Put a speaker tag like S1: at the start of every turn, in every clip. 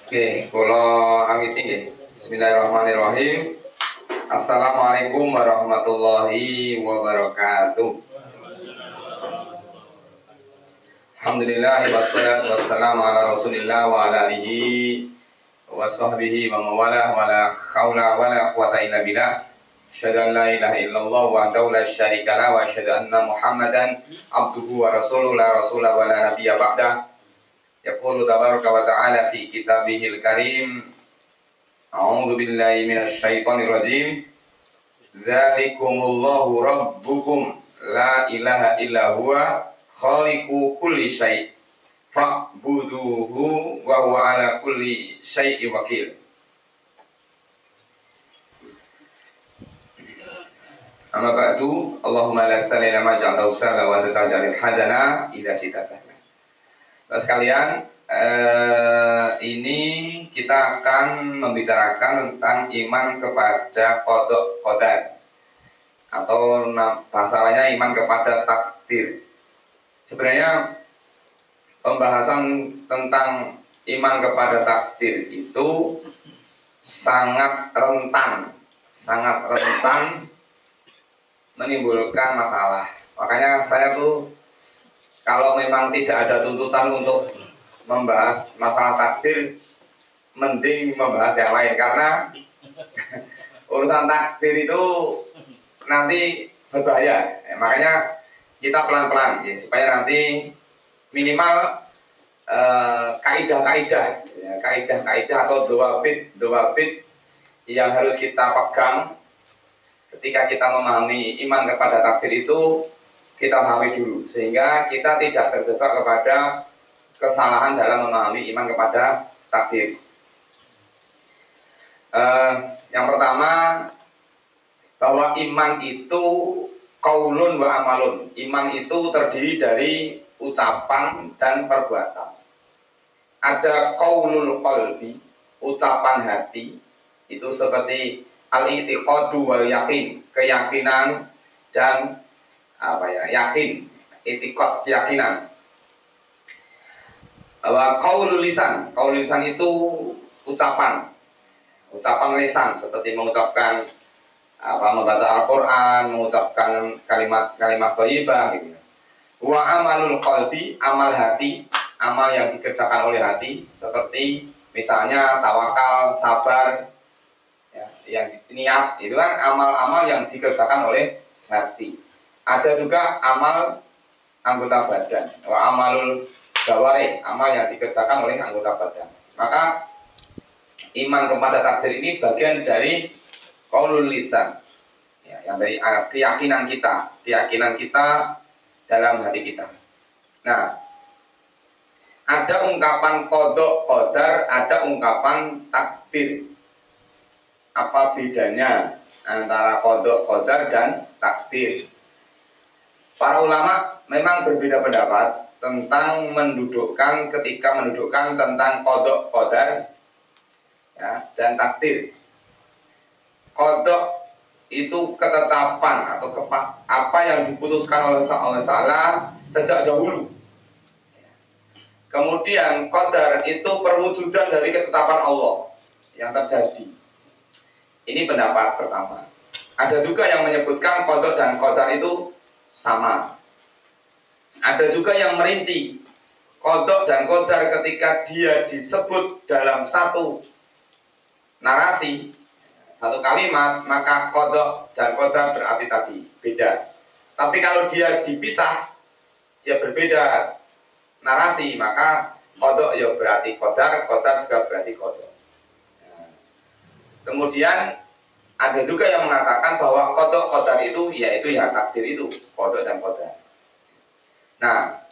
S1: Oke, kula awiti nggih. Bismillahirrahmanirrahim. Assalamualaikum warahmatullahi wabarakatuh. Alhamdulillah wassalatu wassalamu ala Rasulillah wa ala alihi wa sahbihi wa mawalah wa la haula wa la quwata illa billah. Asyhadu an la ilaha illallah wahdahu la syarika lah wa asyhadu anna Muhammadan abduhu wa rasuluhu la rasula wa la nabiyya ba'dah. Yaqulu tabaraka wa ta'ala fi kitabihil karim. A'udzu billahi minasy syaithanir rajim. Dzalikumullahu rabbukum la ilaha illa huwa khaliqu kulli syai' fa'buduhu wa huwa ala kulli syai'in wakil. Amma ba'du, Allahumma la sahla ma ja'altahu sahla wa anta taj'alul hazana idza syi'ta sahla. Nah, sekalian, ini kita akan membicarakan tentang iman kepada qada qadar, atau bahasa lainnya iman kepada takdir. Sebenarnya pembahasan tentang iman kepada takdir itu sangat rentan menimbulkan masalah. Makanya saya tuh kalau memang tidak ada tuntutan untuk membahas masalah takdir, mending membahas yang lain, karena urusan takdir itu nanti berbahaya. Makanya kita pelan-pelan ya, supaya nanti minimal kaidah-kaidah atau dawabit yang harus kita pegang ketika kita memahami iman kepada takdir itu kita pahami dulu, sehingga kita tidak terjebak kepada kesalahan dalam memahami iman kepada takdir. Yang pertama, bahwa iman itu qaulun wa amalun. Iman itu terdiri dari ucapan dan perbuatan. Ada qaulul qalbi, ucapan hati, itu seperti al-i'tiqadu wal yakin, keyakinan dan yakin, i'tiqad, keyakinan. Qaulul lisan itu ucapan lisan, seperti mengucapkan membaca Al-Qur'an, mengucapkan kalimat-kalimat thayyibah gitu. Wa amalul qalbi, amal hati, amal yang dikerjakan oleh hati, seperti misalnya tawakal, sabar, ya, yang niat, itu kan amal-amal yang dikerjakan oleh hati. Ada juga amal anggota badan, wa amalul jawarih, amal yang dikerjakan oleh anggota badan. Maka iman kepada takdir ini bagian dari qaulul lisan, ya, yang dari keyakinan kita dalam hati kita. Nah, ada ungkapan qada qadar, ada ungkapan takdir. Apa bedanya antara qada qadar dan takdir? Para ulama memang berbeda pendapat tentang ketika mendudukkan tentang qada qadar, ya, dan takdir. Qada itu ketetapan atau apa yang diputuskan oleh Allah Ta'ala sejak dahulu. Kemudian qadar itu perwujudan dari ketetapan Allah yang terjadi. Ini pendapat pertama. Ada juga yang menyebutkan qada dan qadar itu sama. Ada juga yang merinci qada dan qadar ketika dia disebut dalam satu narasi, satu kalimat, maka qada dan qadar berarti tadi beda. Tapi kalau dia dipisah, dia berbeda narasi, maka qada ya berarti qadar, qadar juga berarti qada. Kemudian ada juga yang mengatakan bahwa qada qadar itu yaitu ya takdir itu, qada dan qadar. Nah,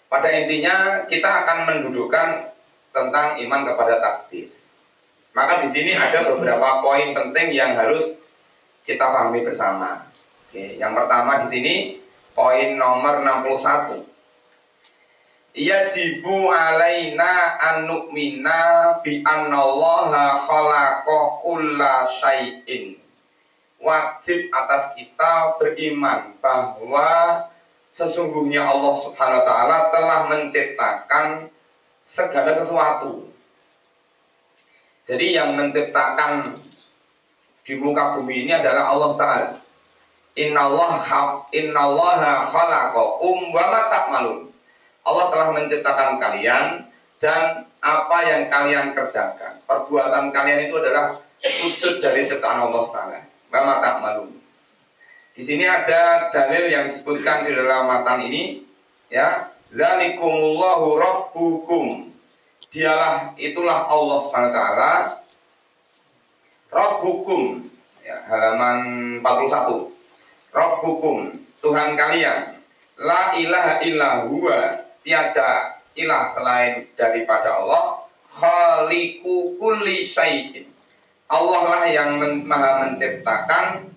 S1: pada intinya kita akan mendudukkan tentang iman kepada takdir. Maka di sini ada beberapa poin penting yang harus kita pahami bersama. Oke, yang pertama di sini poin nomor 61. Yajibu alaina an nu'mina bi annallaha khalaqa kulla syai'in. Wajib atas kita beriman bahwa sesungguhnya Allah Subhanahu wa taala telah menciptakan segala sesuatu. Jadi yang menciptakan di muka bumi ini adalah Allah Ta'ala. Innallaha khalaqakum wa ma ta'malun. Allah telah menciptakan kalian dan apa yang kalian kerjakan. Perbuatan kalian itu adalah wujud dari ciptaan Allah Ta'ala. Wa ma ta'malun. Di sini ada dalil yang disebutkan di dalam matan ini, ya. Dzalikumullahu rabbukum. Itulah Allah Subhanahu wa taala. Rabbukum, ya, halaman 41. Rabbukum, Tuhan kalian. La ilaha illa huwa, tiada ilah selain daripada Allah. Khaliqu kulli syai'in. Allah lah yang maha menciptakan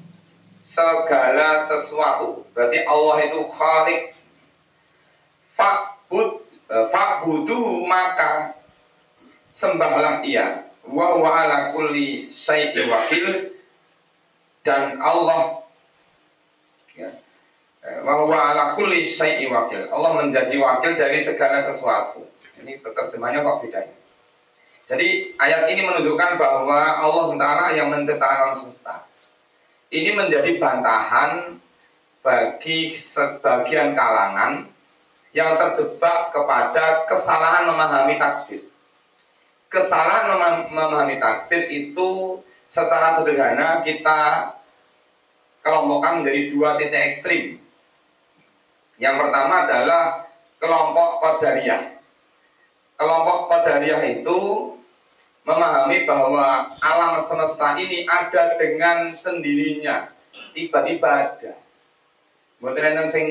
S1: segala sesuatu. Berarti Allah itu khaliq. Fa'buduhu, maka sembahlah ia. Wa huwa ala kulli syai'in wakil, dan Allah, ya, wa huwa ala kulli syai'in wakil. Allah menjadi wakil dari segala sesuatu. Ini terjemahnya kok bedanya. Jadi ayat ini menunjukkan bahwa Allah Ta'ala yang menciptakan alam semesta. Ini menjadi bantahan bagi sebagian kalangan yang terjebak kepada kesalahan memahami takdir. Kesalahan memahami takdir itu secara sederhana kita kelompokkan menjadi dua titik ekstrim. Yang pertama adalah kelompok Qadariyah. Kelompok Qadariyah itu memahami bahwa alam semesta ini ada dengan sendirinya, tiba-tiba ada. Mboten enten sing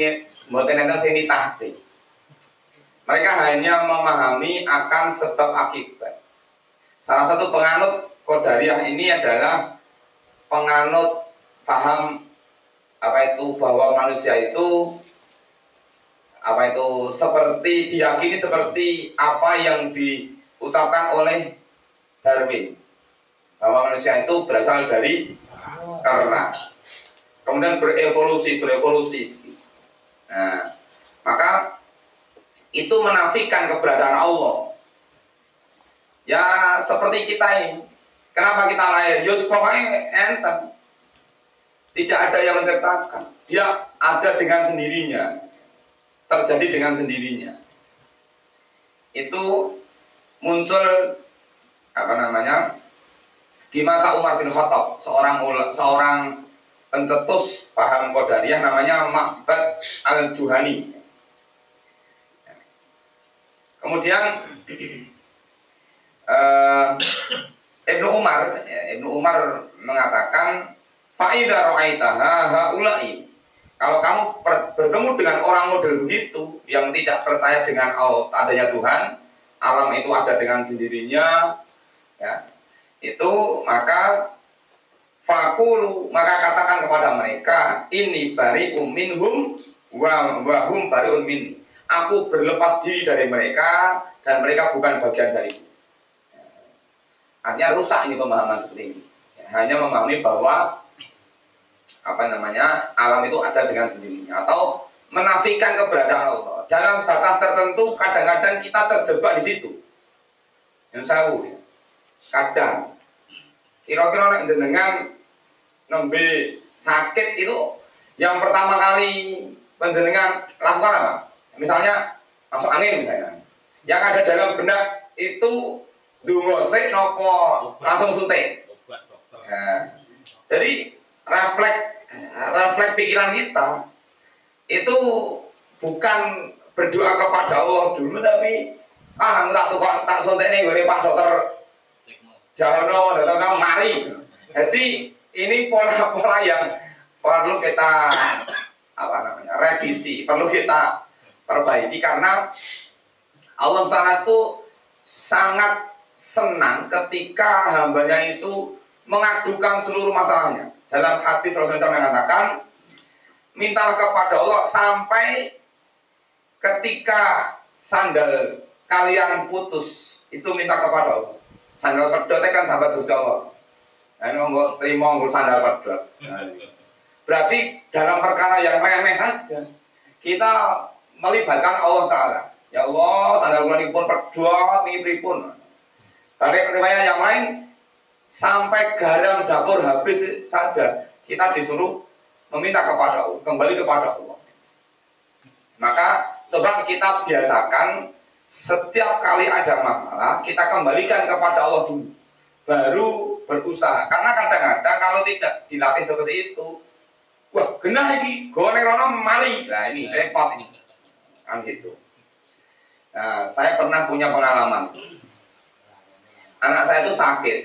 S1: nitahke. Mereka hanya memahami akan sebab akibat. Salah satu penganut Qadariyah ini adalah penganut paham bahwa manusia itu seperti diyakini seperti apa yang diucapkan oleh Darwin, bahwa manusia itu berasal dari kera, kemudian berevolusi. Nah, maka itu menafikan keberadaan Allah. Ya seperti kita ini. Kenapa kita lahir? Yus pokoknya enten. Tidak ada yang menciptakan. Dia ada dengan sendirinya. Terjadi dengan sendirinya. Itu muncul di masa Umar bin Khattab, seorang pencetus paham Qadariyah namanya Ma'bad al-Juhani. Kemudian Ibnu Umar mengatakan, fa'idha ra'aitaha haula'i. Kalau kamu bertemu dengan orang model begitu yang tidak percaya dengan adanya Tuhan, alam itu ada dengan sendirinya, ya, itu maka fakulu, maka katakan kepada mereka, ini bari'um minhum wa hum bari'un minni. Aku berlepas diri dari mereka dan mereka bukan bagian dariku. Artinya rusak ini pemahaman seperti ini. Hanya memahami bahwa alam itu ada dengan sendirinya, atau menafikan keberadaan Allah. Dalam batas tertentu kadang-kadang kita terjebak di situ. Yang saya kadang kira-kira nek jenengan nembe sakit itu yang pertama kali panjenengan lakukan apa? Misalnya masuk angin misalnya. Yang ada dalam benak itu ndonga sik napa langsung suntik. Nah, jadi refleks pikiran kita itu bukan berdoa kepada Allah dulu, tapi tak suntik nih gone Pak Dokter Jahono, dokter kamu mari. Jadi ini pola-pola yang perlu kita revisi, perlu kita perbaiki, karena Allah SWT itu sangat senang ketika hambanya itu mengadukan seluruh masalahnya. Dalam hadis Rasulullah SAW mengatakan, mintalah kepada Allah sampai ketika sandal kalian putus, itu minta kepada Allah. Sandal pedot kan sampai Gusti Allah. Nah, ini mau terima sandal pedot. Berarti dalam perkara yang remeh saja kita melibatkan Allah Ta'ala. Ya Allah, sandal kula nipun pedhot niki pripun. Dari riwayat yang lain, sampai garam dapur habis saja kita disuruh meminta kepada Allah, kembali kepada Allah. Maka coba kita biasakan setiap kali ada masalah kita kembalikan kepada Allah dulu, baru berusaha. Karena kadang-kadang kalau tidak dilatih seperti itu, wah genah ini, gone rono mari, nah ini repot ini, kan gitu. Nah, saya pernah punya pengalaman. Anak saya itu sakit,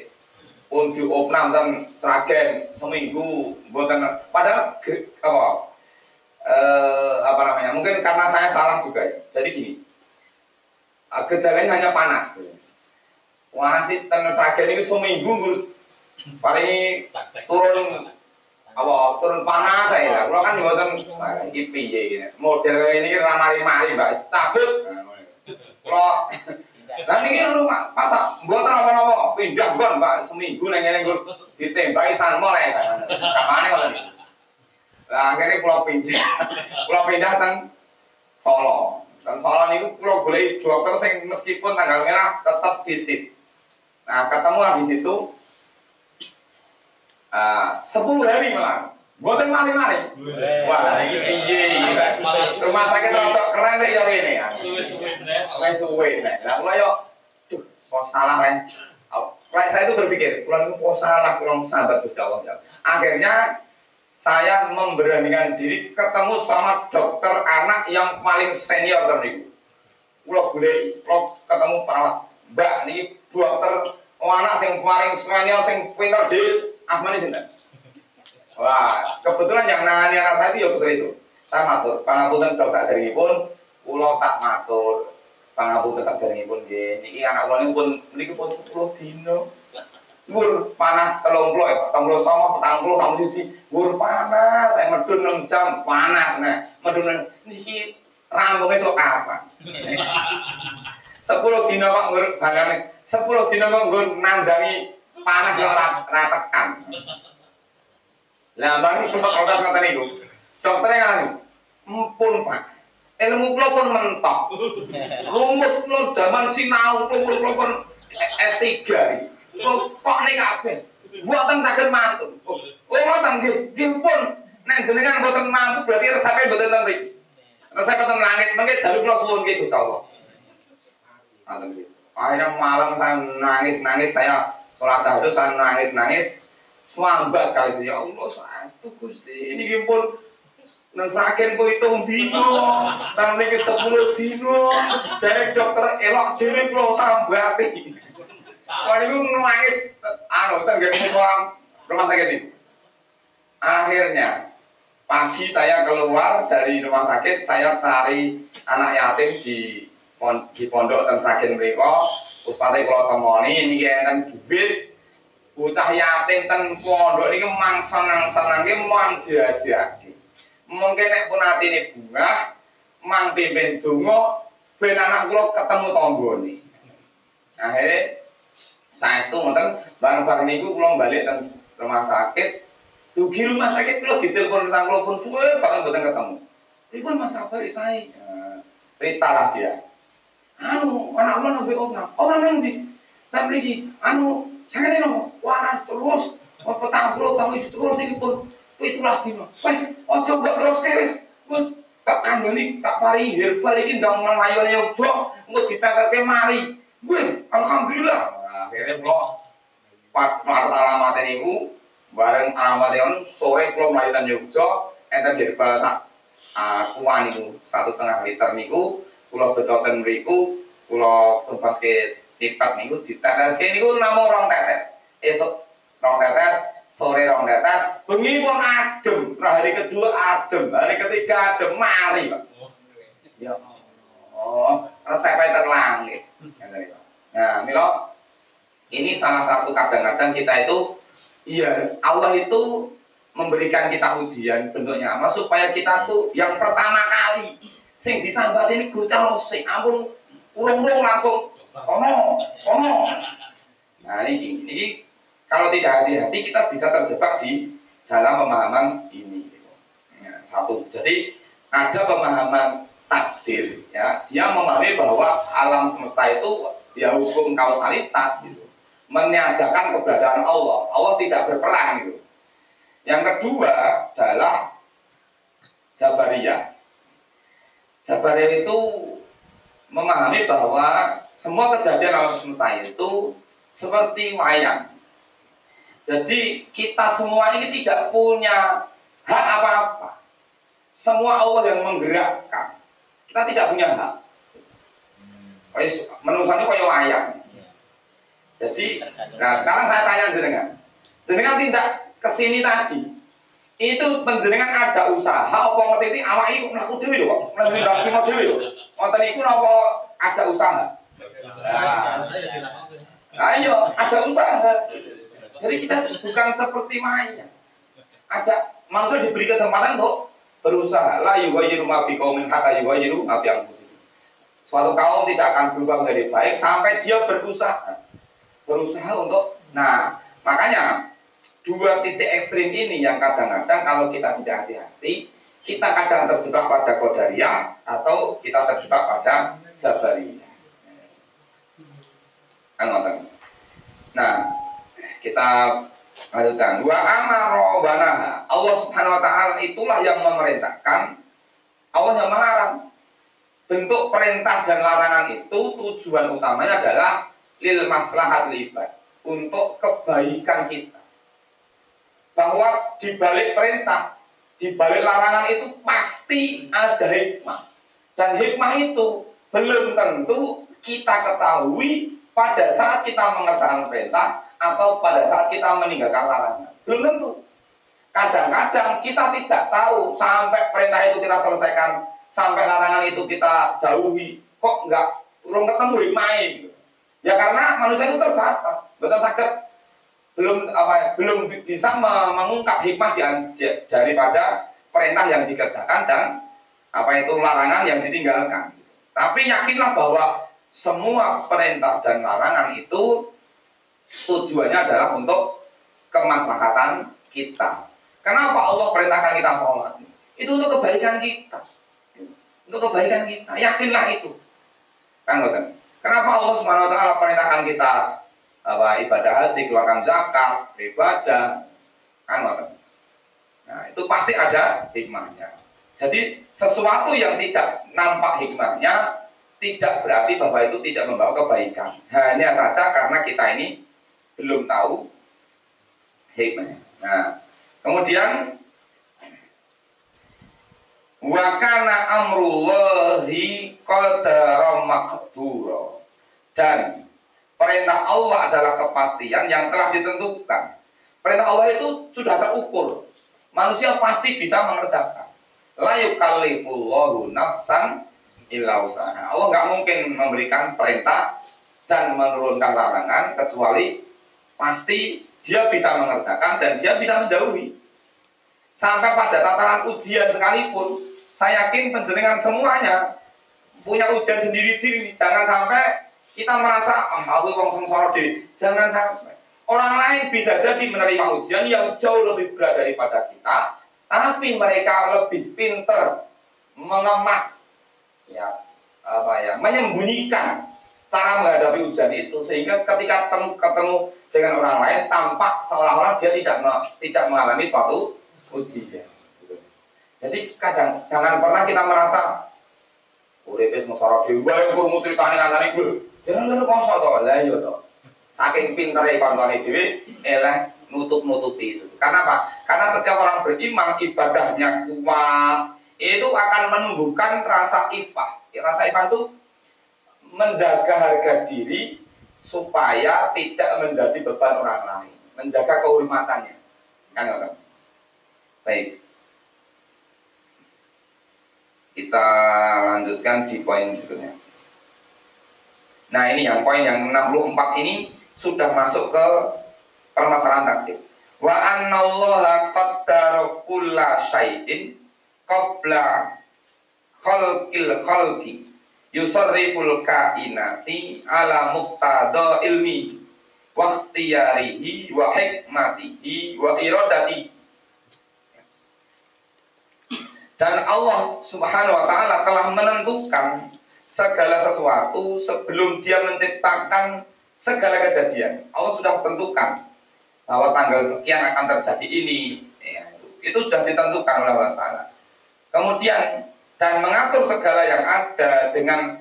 S1: pun diopnam dan Sragen seminggu, buatan. Padahal apa namanya? Mungkin karena saya salah juga ya. Jadi gini, gejalanya hanya panas. Panas sih, dan Sragen ini seminggu, paling turun turun panas saya lah. Kalau kan buatan ini piye gini. Model kayak ini ramari-mari mbak, stabil. Kalau dan ini lu pasak buatan apa-apa pindah gon mbak seminggu neng gue ditembaki sanmol ya kapan kalau ini. Nah akhirnya pulau pindah dan Solo ini pulau boleh dokter sing meskipun tanggal merah tetap visit. Nah ketemulah di situ 10 hari malah. Buatan mari-mari. Wah, ini piye. Rumah sakit rada keren nek yo ngene ya. Suwe. Lah kula yo duh, kok salah rek. Saya itu berpikir, kula niku kok salah, kula sahabat Gusti Allah ya. Akhirnya saya memberanikan diri ketemu sama dokter anak yang paling senior niku. Kula goleki, kula ketemu perawat. Mbak niki dokter anak sing paling senior sing pinter dhewe asmane sinten? Wah, kebetulan yang nangani anak saya itu ya dokter itu. Saya matur, pangapunten dok saderengipun kula tak matur. Pangapunten saderengipun nggih. Niki anak kula niku pun 10 dina. Ngur panas 30 ya, 39, 40, 41. Ngur panas, saya medun 6 jam panas nah. Medun niki rampungnya sok apa? 10 dina kok ngur barane 10 dina kok ngur nandangi panas yo ora tekan. Lah bang kula protes ngoten niku. Doktere ngene. Empun Pak. Ilmu kula pun mentok. Rumus kula zaman sinau kula pun S3. Kula kok nek kabeh. Mboten saged mantu. Oh ngoten nggih. Nggih pun nek jenengan mboten mampu berarti resepe mboten ten mriki. Resep ten langit mengke dalu kula suwun nggih Gusti Allah. Akhirnya malam saya nangis, saya sholat tahajud saya nangis. Swambat kali itu ya Allah saestu Gusti niki pun nang Sragen pun 7 dino nang niki 10 dino jare dokter elok dhewe kula sambati. Wah niku nangis tenggen rumah sakit ini. Akhirnya pagi saya keluar dari rumah sakit, saya cari anak yatim di pondok teng Sragen mriku. Ustaze kula temoni niki enten duit bocah yatim ten pondok niki mang senang-senang nggih mang jajake. Mungkin nek pun atine bungah, mang pimpin donga ben anak kula ketemu tanggane. Akhire saestu ngoten bareng-bareng niku kula balik ten rumah sakit. Dugi rumah sakit kula ditelepon tentang kula pun suwe banget mboten ketemu. Pripun Mas kabar saya? Ceritalah dia. Anak kula nang BO nang. Ora nang ndi? Nang mriki. Sakit nopo? Waras terus. Petang puluh tahun terus niki pun 17 dino. Wes, aja mbok terus wis. Tak kandhani, tak pari herbal iki ndang mayone Yogya, engko diteteske mari. Gue, alhamdulillah. Akhirnya kula pat alamat niku bareng alamat niku sore kula mlayu ten Yogya, enten herbal sak kuwan niku 1,5 liter niku kula betoten mriku, kula tempaske tipat niku diteteske niku namung 2 tetes. Esuk 2 tetes, sore 2 tetes, bengi pun adem. Hari kedua adem, hari ketiga adem mari, Pak. Ya. Resepe terlangit. Nah, mila ini salah satu kadang-kadang kita itu Allah itu memberikan kita ujian bentuknya apa supaya kita tuh yang pertama kali sing disambat ini Gusti Allah sing ampun urung-urung langsung ono. Nah ini kalau tidak hati-hati kita bisa terjebak di dalam pemahaman ini. Ya, satu, jadi ada pemahaman takdir, ya dia memahami bahwa alam semesta itu ya hukum kausalitas gitu. meniadakan keberadaan Allah. Allah tidak berperan gitu. Yang kedua adalah Jabariyah. Jabariyah itu memahami bahwa semua kejadian alam semesta itu seperti wayang. Jadi kita semua ini tidak punya hak apa-apa. Semua Allah yang menggerakkan. Kita tidak punya hak. Menurut kaya wayang. Jadi, nah sekarang saya tanya jenengan tidak kesini tadi. Itu penjenengan ada usaha apa ngerti awak iku mlaku dhewe lho kok. Mlaku bagi mau dhewe lho. Ngoten iku napa ada usaha? Ayo, ada usaha. Jadi kita bukan seperti wayang. Ada manusia diberi kesempatan untuk berusaha. La yughayyiru ma biqaumin hatta yughayyiru ma bi anfusihim. Suatu kaum tidak akan berubah menjadi baik sampai dia berusaha untuk. Nah, makanya dua titik ekstrim ini yang kadang-kadang kalau kita tidak hati-hati, kita kadang terjebak pada Qadariyah atau kita terjebak pada Jabariyah. Nah, kita lanjutkan. Wa amara wa naha. Allah Subhanahu wa taala itulah yang memerintahkan, Allah yang melarang. Bentuk perintah dan larangan itu tujuan utamanya adalah lil maslahat libad, untuk kebaikan kita. Bahwa di balik perintah, di balik larangan itu pasti ada hikmah. Dan hikmah itu belum tentu kita ketahui pada saat kita mengerjakan perintah atau pada saat kita meninggalkan larangan. Belum tentu. Kadang-kadang kita tidak tahu sampai perintah itu kita selesaikan, sampai larangan itu kita jauhi, kok enggak belum ketemu hikmahnya gitu. Ya karena manusia itu terbatas, betul sakit belum bisa mengungkap hikmah daripada perintah yang dikerjakan dan larangan yang ditinggalkan. Tapi yakinlah bahwa semua perintah dan larangan itu tujuannya adalah untuk kemaslahatan kita. Kenapa Allah perintahkan kita sholat? Itu untuk kebaikan kita. Untuk kebaikan kita, yakinlah itu. Kan betul. Kenapa Allah Subhanahu wa taala perintahkan kita ibadah haji, keluarkan zakat, beribadah, kan betul. Nah, itu pasti ada hikmahnya. Jadi sesuatu yang tidak nampak hikmahnya tidak berarti bahwa itu tidak membawa kebaikan. Hanya saja karena kita ini belum tahu hikmahnya. Nah, kemudian wa kana amrullahi qadaran maqdura. Dan perintah Allah adalah kepastian yang telah ditentukan. Perintah Allah itu sudah terukur. Manusia pasti bisa mengerjakan. La yukallifullahu nafsan illa usaha. Allah nggak mungkin memberikan perintah dan menurunkan larangan kecuali pasti dia bisa mengerjakan dan dia bisa menjauhi. Sampai pada tataran ujian sekalipun, saya yakin penjenengan semuanya punya ujian sendiri-sendiri. Jangan sampai kita merasa aku wong sengsara dhewe. Jangan sampai. Orang lain bisa jadi menerima ujian yang jauh lebih berat daripada kita, tapi mereka lebih pintar mengemas menyembunyikan cara menghadapi ujian itu, sehingga ketika ketemu dengan orang lain tampak seolah-olah dia tidak mengalami suatu ujian. Jadi jangan pernah kita merasa uripe sengsara dhewe wae krungu critane kancane kuwi. Jangan ngono kongso to, lah iya to. Saking pintere kancane dhewe eleh nutup-nutupi itu. Karena apa? Karena setiap orang beriman ibadahnya kuat, itu akan menumbuhkan rasa ifah. Rasa ifah itu menjaga harga diri supaya tidak menjadi beban orang lain, menjaga kehormatannya. Kan enggak? Baik. Kita lanjutkan di poin berikutnya. Nah, ini yang poin yang 64 ini sudah masuk ke permasalahan takdir. Wa annallaha qaddara kulla syai'in qabla khalqil khalqi yusarriful kainati ala muqtada ilmi wa ikhtiyarihi wa hikmatihi wa iradati. Dan Allah Subhanahu wa taala telah menentukan segala sesuatu sebelum dia menciptakan segala kejadian. Allah sudah tentukan bahwa tanggal sekian akan terjadi ini. Ya, itu sudah ditentukan oleh Allah Taala. Kemudian dan mengatur segala yang ada dengan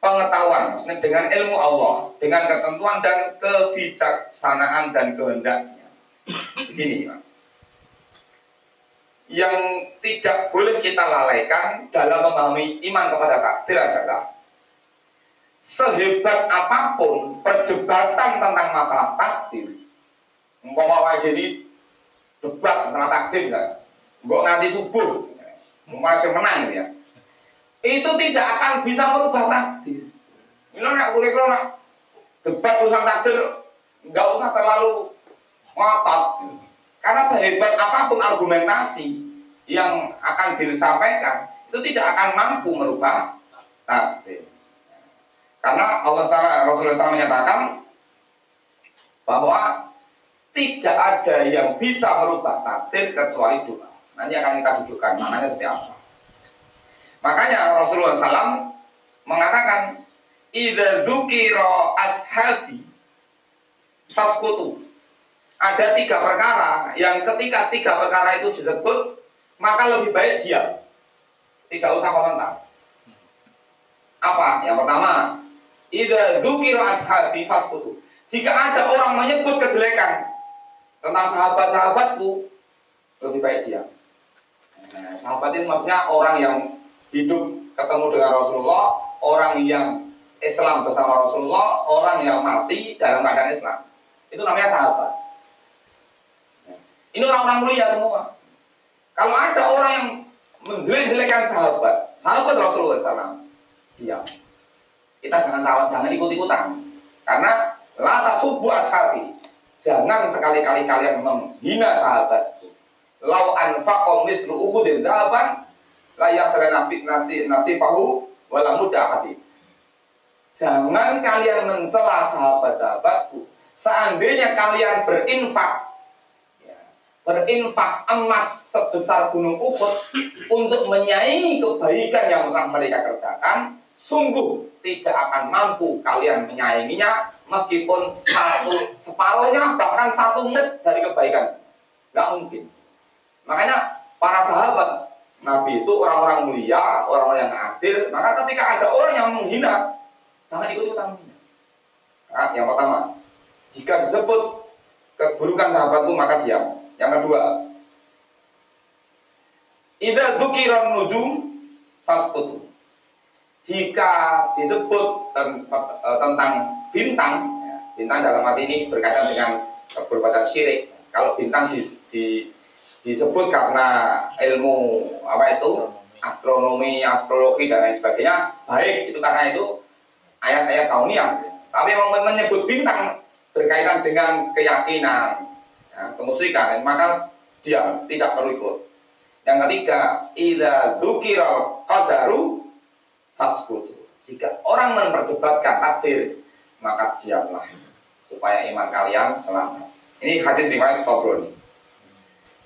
S1: pengetahuan, maksudnya dengan ilmu Allah, dengan ketentuan dan kebijaksanaan dan kehendaknya. Begini, Pak. Yang tidak boleh kita lalaikan dalam memahami iman kepada takdir adalah sehebat apapun perdebatan tentang masalah takdir, umpama jadi debat tentang takdir kan, mbok nganti subuh, masih menang ya, itu tidak akan bisa merubah takdir. Ini nak kira-kira nak debat urusan takdir, nggak usah terlalu ngotot, karena sehebat apapun argumentasi yang akan disampaikan, itu tidak akan mampu merubah takdir. Karena Allah Taala, Rasulullah SAW menyatakan bahwa tidak ada yang bisa merubah takdir kecuali doa. Nanti akan kita dudukkan maknanya seperti apa. Makanya Rasulullah SAW mengatakan, "Idza dzukira ashabi faskutu." Ada 3 perkara yang ketika 3 perkara itu disebut, maka lebih baik diam, tidak usah komentar. Apa? Yang pertama, idza dzukira ashabi faskutu. Jika ada orang menyebut kejelekan tentang sahabat-sahabatku, lebih baik diam. Nah, sahabat itu maksudnya orang yang hidup ketemu dengan Rasulullah, orang yang Islam bersama Rasulullah, orang yang mati dalam keadaan Islam. Itu namanya sahabat. Ini orang-orang mulia semua. Kalau ada orang yang menjelek-jelekan sahabat Rasulullah SAW, diam. Kita jangan ikut-ikutan. Karena la tasubbu ashabi. Jangan sekali-kali kalian menghina sahabat. Lau anfaqo mislu uhudin dhahaban la yasrana nasifahu wala mudahati. Jangan kalian mencela sahabat-sahabatku. Seandainya kalian berinfak emas sebesar gunung Uhud untuk menyaingi kebaikan yang telah mereka kerjakan, sungguh tidak akan mampu kalian menyainginya meskipun separuhnya bahkan 1 mud dari kebaikan. Nggak mungkin. Makanya para sahabat Nabi itu orang-orang mulia, orang-orang yang adil. Maka ketika ada orang yang menghina, jangan ikut-ikutan menghina. Nah, yang pertama, jika disebut keburukan sahabatku maka diam. Yang kedua, idza dzukiran nujum fasqutu. Jika disebut tentang bintang, ya, bintang dalam arti ini berkaitan dengan perbuatan syirik. Kalau bintang disebut karena ilmu astronomi, astrologi dan lain sebagainya, baik itu karena itu ayat-ayat kauniyah. Tapi menyebut bintang berkaitan dengan keyakinan, ya, kemusyrikan, maka diam, tidak perlu ikut. Yang ketiga, idza dzukiral qadaru faskutu. Jika orang memperdebatkan takdir, maka diamlah supaya iman kalian selamat. Ini hadis riwayat Tabrani.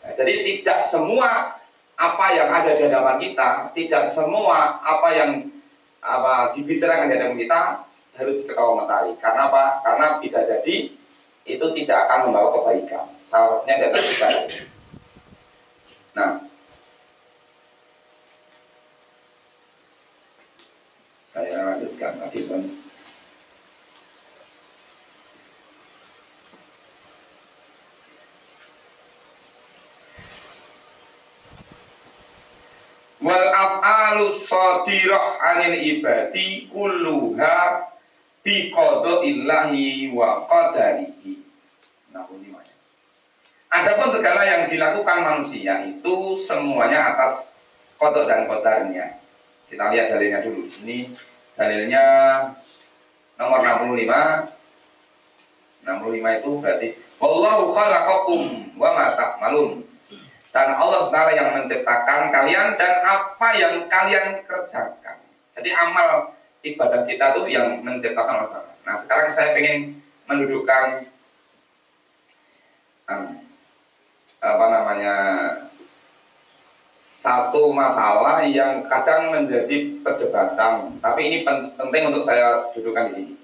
S1: Nah, jadi tidak semua apa yang ada di hadapan kita, tidak semua apa yang dibicarakan di hadapan kita harus kita komentari. Karena apa? Karena bisa jadi itu tidak akan membawa kebaikan. Salah satunya data kita. Nah, saya lanjutkan tadi kan. Wal af'alu shadirah 'anil ibadi kulluha bi qada'illahi wa qadarihi. Nah, ini mana? Adapun segala yang dilakukan manusia itu semuanya atas qada dan qadarnya. Kita lihat dalilnya dulu. Ini dalilnya nomor 65. 65 itu berarti wallahu khalaqakum wa ma ta'malun. Dan Allah Ta'ala yang menciptakan kalian dan apa yang kalian kerjakan. Jadi amal ibadah kita tuh yang menciptakan Allah Ta'ala. Nah, sekarang saya ingin mendudukkan satu masalah yang kadang menjadi perdebatan, tapi ini penting untuk saya dudukkan di sini.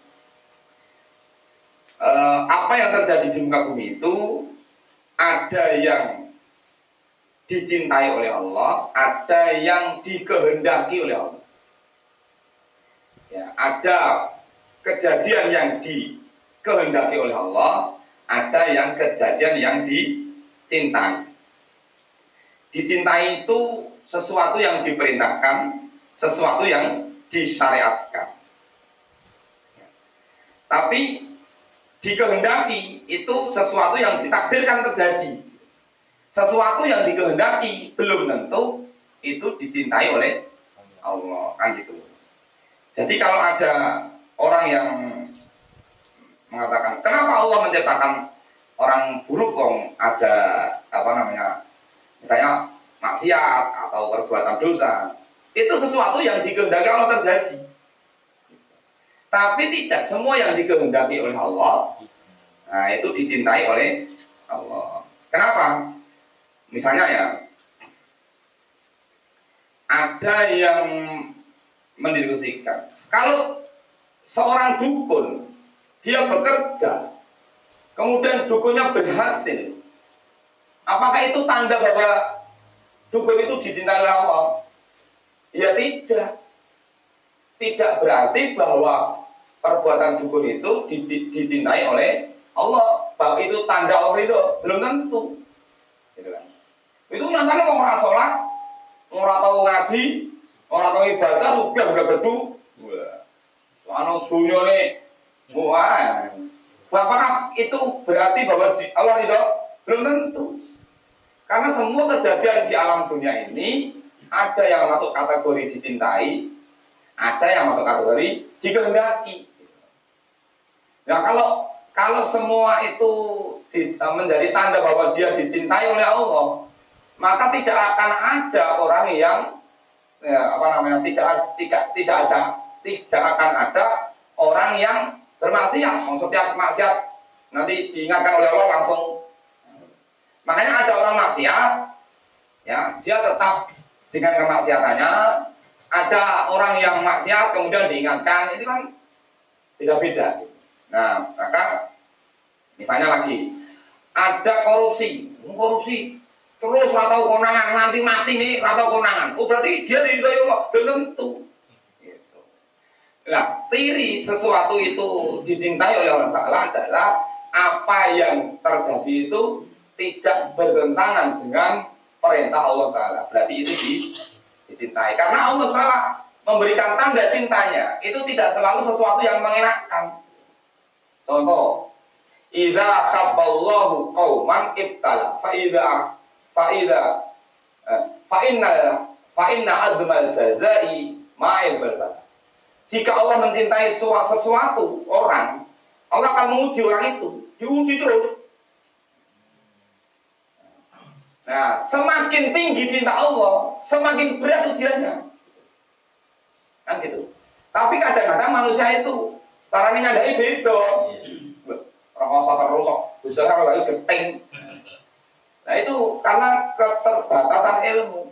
S1: apa yang terjadi di muka bumi itu ada yang dicintai oleh Allah, ada yang dikehendaki oleh Allah. Ya, ada kejadian yang dikehendaki oleh Allah, ada yang kejadian yang dicintai. Dicintai itu sesuatu yang diperintahkan, sesuatu yang disyariatkan. Tapi dikehendaki itu sesuatu yang ditakdirkan terjadi. Sesuatu yang dikehendaki belum tentu itu dicintai oleh Allah, kan gitu. Jadi kalau ada orang yang mengatakan, kenapa Allah menciptakan orang buruk kok ada misalnya maksiat atau perbuatan dosa, itu sesuatu yang dikehendaki Allah terjadi. Tapi tidak semua yang dikehendaki oleh Allah, nah itu dicintai oleh Allah. Kenapa? Misalnya ya, ada yang mendiskusikan, kalau seorang dukun, dia bekerja, kemudian dukunnya berhasil, apakah itu tanda bahwa dukun itu dicintai oleh Allah? Ya tidak. Tidak berarti bahwa perbuatan dukun itu dicintai oleh Allah. Bahwa itu tanda Allah itu belum tentu. Gitu kan. Itu nyatanya mau orang sholat, orang tahu ngaji, orang tahu ibadah, sudah berdu. Anu dunia nih, wah. Apakah itu berarti bahwa Allah itu belum tentu? Karena semua kejadian di alam dunia ini ada yang masuk kategori dicintai, ada yang masuk kategori dikehendaki. Nah kalau semua itu menjadi tanda bahwa dia dicintai oleh Allah, maka tidak akan ada orang yang tidak akan ada orang yang bermaksiat. Setiap maksiat nanti diingatkan oleh Allah langsung. Makanya ada orang maksiat, ya dia tetap dengan kemaksiatannya. Ada orang yang maksiat kemudian diingatkan, itu kan beda-beda. Nah, maka misalnya lagi ada korupsi terus ratau konangan, nanti mati nih ratau konangan. Oh berarti dia diridhoi Allah, belum tentu. Gitu. Nah, ciri sesuatu itu dicintai oleh Allah Taala adalah apa yang terjadi itu tidak bertentangan dengan perintah Allah Taala. Berarti itu dicintai. Karena Allah Taala memberikan tanda cintanya itu tidak selalu sesuatu yang mengenakan. Contoh, idza khabballahu qauman ibtala fa inna admal jazai ma'il balbala. Jika Allah mencintai sesuatu orang, Allah akan menguji orang itu, diuji terus. Nah, semakin tinggi cinta Allah, semakin berat ujiannya. Kan gitu. Tapi kadang-kadang manusia itu caranya nyadai beda. Rekoso terus kok, bisa kalau lagi geting. Nah itu karena keterbatasan ilmu.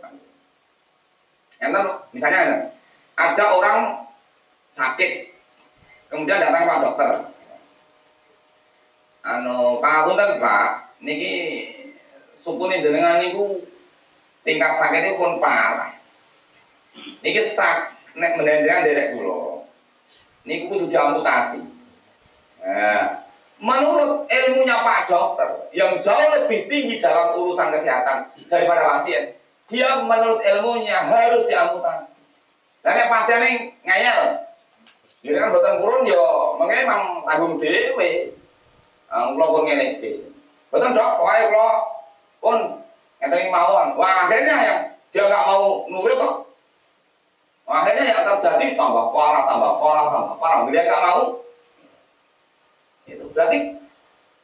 S1: Misalnya ada orang sakit, kemudian datang Pak dokter. Pangapunten Pak, niki supune jenengan niku tingkat sakitnya pun parah. Niki nek mendengar derek kula. Niku kudu diamputasi. Nah, menurut ilmunya Pak dokter yang jauh lebih tinggi dalam urusan kesehatan daripada pasien, dia menurut ilmunya harus diamputasi. Nah, nek pasien ini ngeyel, dia kan boten purun yo, mengke mang tanggung dhewe. Kula pun ngene iki. Boten Dok, pokoke kula pun ngeten mawon. Wah, akhirnya yang dia enggak mau nurut kok. Akhirnya yang terjadi tambah parah. Dia enggak mau. Itu berarti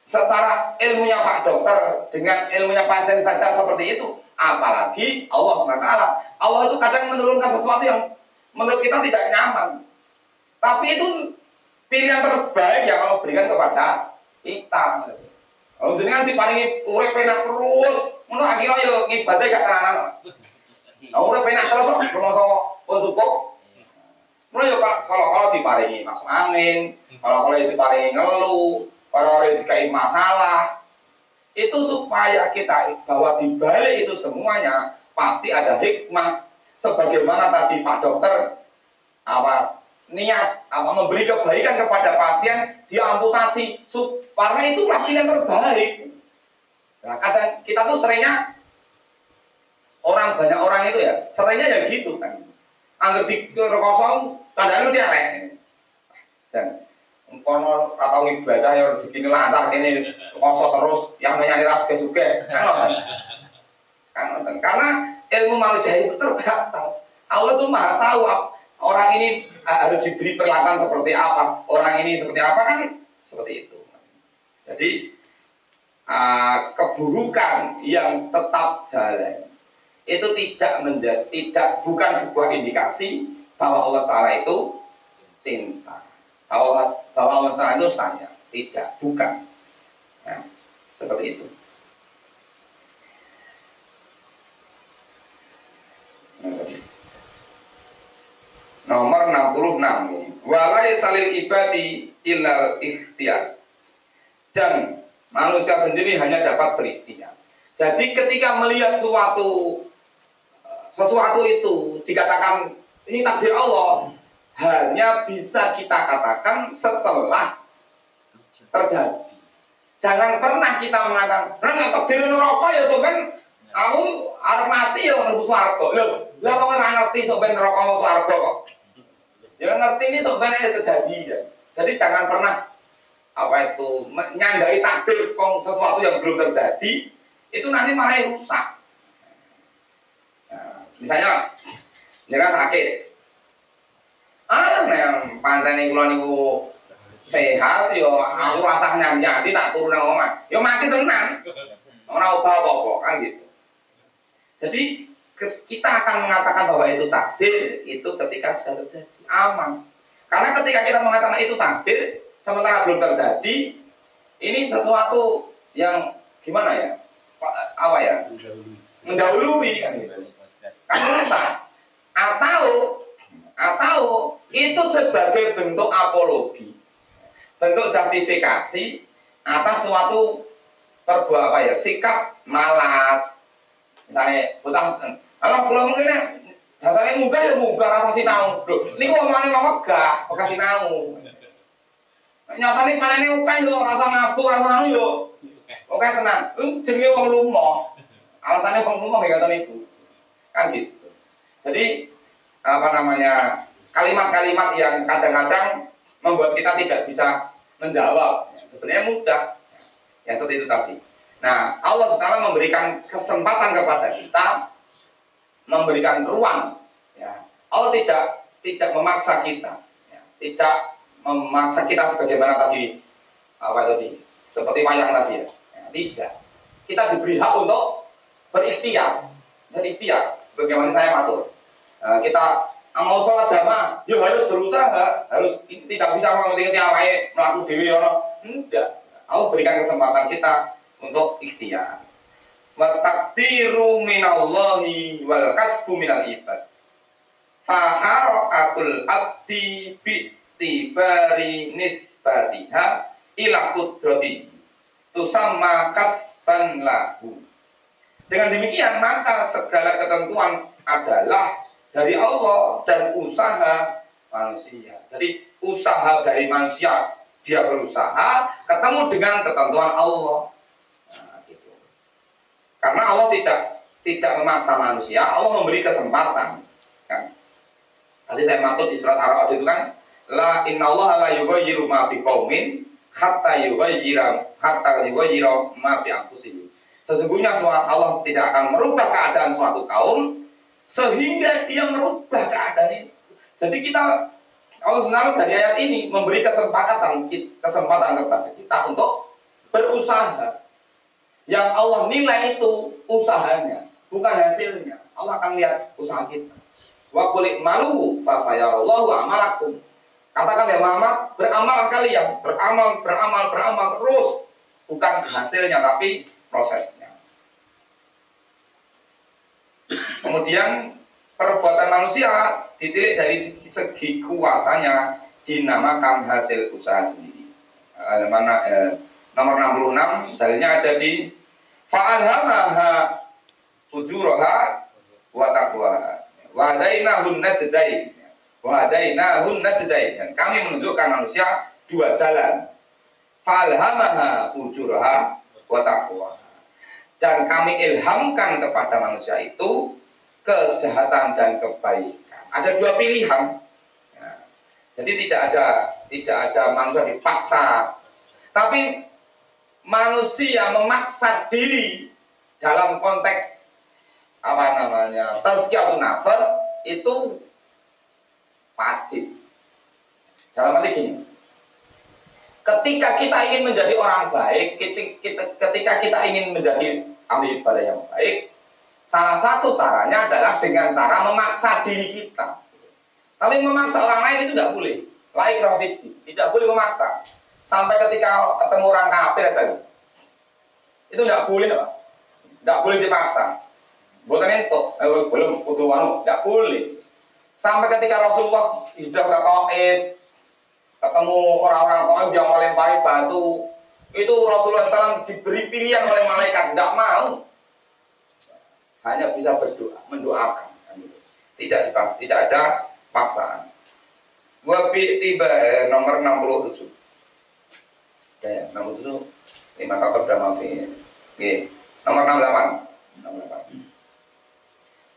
S1: secara ilmunya Pak dokter dengan ilmunya pasien saja seperti itu, apalagi Allah SWT. Allah itu kadang menurunkan sesuatu yang menurut kita tidak nyaman, tapi itu pilihan terbaik yang Allah berikan kepada kita. Kalau jenengan diparingi urip penak terus, ngono akhirnya yo ngibadate gak tenanan. Urip penak terus kok rumangsa pun cukup. Mulai yo kalau diparingi masuk angin, kalau diparingi ngeluh, orang-orang dikai masalah. Itu supaya kita bahwa di balik itu semuanya pasti ada hikmah. Sebagaimana tadi Pak Dokter niat memberi kebaikan kepada pasien diamputasi, karena itulah yang terbaik. Nah, kadang kita tuh seringnya banyak orang itu ya, seringnya ya gitu kan. Anggap di kosong, kadang-kadang dia elek. Dan kono atau ibadah ya rezeki lantar kene kosong terus yang nyanyi ras kesuke. Kan karena ilmu manusia itu terbatas. Allah tuh Maha tahu orang ini harus diberi perlakuan seperti apa, orang ini seperti apa, kan seperti itu. Jadi keburukan yang tetap jalan itu bukan sebuah indikasi bahwa Allah Taala itu cinta, bahwa Allah Taala itu sayang, tidak, bukan. Nah, seperti itu. Nomor 66. Walai salil ibadi illal ikhtiyar. Dan manusia sendiri hanya dapat berikhtiar. Jadi ketika melihat sesuatu itu dikatakan ini takdir Allah, hanya bisa kita katakan setelah terjadi. Jangan pernah kita mengatakan, "Nah, takdir neraka ya sampean aku arep mati ya mlebu swarga." Lho, lah kok ora ngerti sampean neraka mau swarga kok. Ya ngerti ini sebenarnya terjadi ya. Jadi jangan pernah nyandai takdir sesuatu yang belum terjadi, itu nanti malah rusak. Nah, misalnya jenengan sakit. Yang pancene kula niku sehat yo aku rasa nyati tak turun nang omah. Yo mati tenan. Ora ubah apa-apa kan gitu. Jadi kita akan mengatakan bahwa itu takdir itu ketika sudah terjadi, aman. Karena ketika kita mengatakan itu takdir sementara belum terjadi, ini sesuatu yang gimana ya? Mendahului kan gitu. Kan rusak. Atau itu sebagai bentuk apologi, bentuk justifikasi atas suatu sikap malas. Misalnya utang, kalau mungkin dasarnya munggah rasa sinau. Ini kok omongane megah, bekas sinau. Nyatane panene ukeh lho, rasa mabuk, rasa anu yo. Oke tenan. Jenenge wong lumo. Alasannya wong lumo nggih ngoten iku. Kan gitu. Jadi kalimat-kalimat yang kadang-kadang membuat kita tidak bisa menjawab. Sebenarnya mudah. Ya seperti itu tadi. Nah, Allah SWT memberikan kesempatan kepada kita, memberikan ruang. Ya. Allah tidak memaksa kita, ya. Tidak memaksa kita sebagaimana tadi, seperti wayang tadi ya. Ya, tidak. Kita diberi hak untuk berikhtiar, sebagaimana saya matur. Kita mau sholat jamaah, ya harus berusaha, tidak bisa mengerti awake melaku dewi enggak. Allah berikan kesempatan kita untuk ikhtiar. Wa taqdiru minallahi wal kasbu minal ibad. Fa harakatul abdi bi tibari nisbatiha ila qudrati tusamma kasban lahu. Dengan demikian maka segala ketentuan adalah dari Allah dan usaha manusia. Jadi usaha dari manusia, dia berusaha ketemu dengan ketentuan Allah. Karena Allah tidak memaksa manusia, Allah memberi kesempatan. Kan? Tadi saya matur di surat Ar-Ra'd itu kan, la innallaha la yughayyiru ma biqaumin hatta yughayyiru ma bi anfusihim. Sesungguhnya Allah tidak akan merubah keadaan suatu kaum sehingga dia merubah keadaan itu. Jadi Allah sebenarnya dari ayat ini memberi kesempatan kepada kita untuk berusaha. Yang Allah nilai itu usahanya, bukan hasilnya. Allah akan lihat usaha kita. Wa qul malu fa sayarallahu amalakum. Katakan ya Muhammad, beramal kalian, beramal terus, bukan hasilnya tapi prosesnya. Kemudian perbuatan manusia ditilik dari segi kuasanya dinamakan hasil usaha sendiri. mana nomor 66 dalilnya ada di fa'alhamaha fujuraha wa taqwaha wa hadainahun najdain dan kami menunjukkan manusia dua jalan fa'alhamaha fujuraha wa taqwaha dan kami ilhamkan kepada manusia itu kejahatan dan kebaikan. Ada dua pilihan. Jadi tidak ada manusia dipaksa, tapi manusia memaksa diri dalam konteks tazkiyatun nafas itu wajib. Dalam arti gini, ketika kita ingin menjadi orang baik, ketika kita ingin menjadi ahli ibadah yang baik, salah satu caranya adalah dengan cara memaksa diri kita. Tapi memaksa orang lain itu tidak boleh. La ikraha fid-din, tidak boleh memaksa. Sampai ketika ketemu orang kafir aja. Itu tidak boleh, Pak. Tidak boleh dipaksa. Bukan entuk, belum kudu wanu, tidak boleh. Sampai ketika Rasulullah hijrah ke Taif, ketemu orang-orang Taif yang melempari batu, itu Rasulullah SAW diberi pilihan oleh malaikat, tidak mau. Hanya bisa berdoa, mendoakan. Tidak ada paksaan. Wabi tiba nomor 67. Ya, 67 5 kafir dan mafi. Oke. Nomor 68.